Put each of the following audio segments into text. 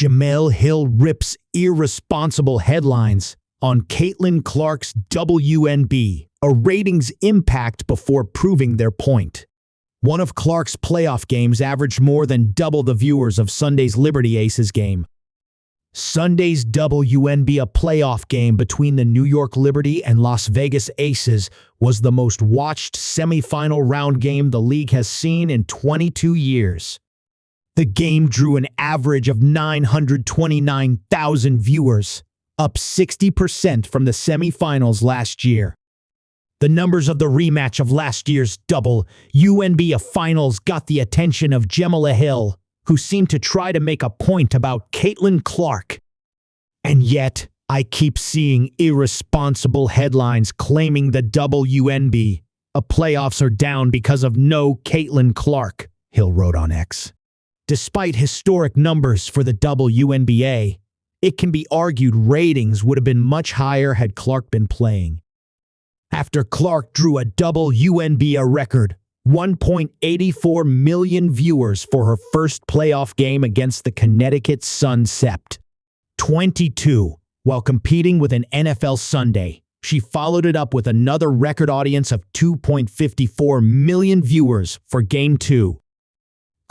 Jemele Hill rips irresponsible headlines on Caitlin Clark's WNBA, a ratings impact before proving their point. One of Clark's playoff games averaged more than double the viewers of Sunday's Liberty Aces game. Sunday's WNBA playoff game between the New York Liberty and Las Vegas Aces was the most watched semifinal round game the league has seen in 22 years. The game drew an average of 929,000 viewers, up 60% from the semifinals last year. The numbers of the rematch of last year's WNBA Finals got the attention of Jemele Hill, who seemed to try to make a point about Caitlin Clark. And yet, I keep seeing irresponsible headlines claiming the WNBA playoffs are down because of no Caitlin Clark, Hill wrote on X. Despite historic numbers for the WNBA, it can be argued ratings would have been much higher had Clark been playing. After Clark drew a WNBA record 1.84 million viewers for her first playoff game against the Connecticut Sun Sept. 22. While competing with an NFL Sunday, she followed it up with another record audience of 2.54 million viewers for Game 2.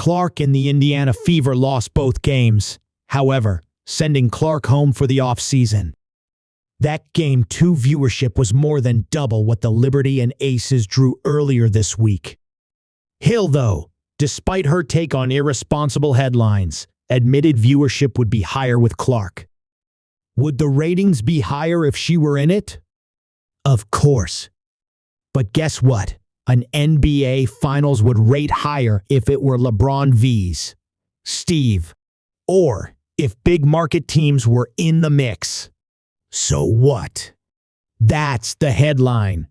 Clark and the Indiana Fever lost both games, however, sending Clark home for the offseason. That Game 2 viewership was more than double what the Liberty and Aces drew earlier this week. Hill, though, despite her take on irresponsible headlines, admitted viewership would be higher with Clark. Would the ratings be higher if she were in it? Of course. But guess what? An NBA Finals would rate higher if it were LeBron vs. Steve, or if big market teams were in the mix. So what? That's the headline.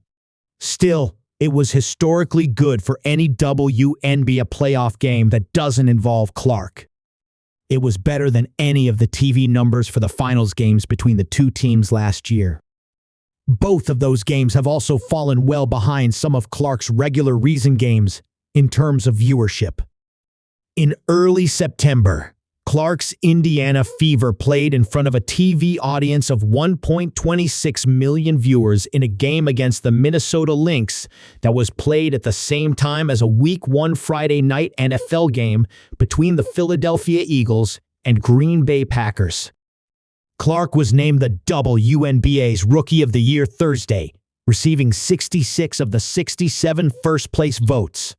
Still, it was historically good for any WNBA playoff game that doesn't involve Clark. It was better than any of the TV numbers for the finals games between the two teams last year. Both of those games have also fallen well behind some of Clark's regular season games in terms of viewership. In early September, Clark's Indiana Fever played in front of a TV audience of 1.26 million viewers in a game against the Minnesota Lynx that was played at the same time as a Week 1 Friday night NFL game between the Philadelphia Eagles and Green Bay Packers. Clark was named the WNBA's Rookie of the Year Thursday, receiving 66 of the 67 first-place votes.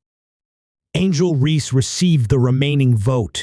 Angel Reese received the remaining vote.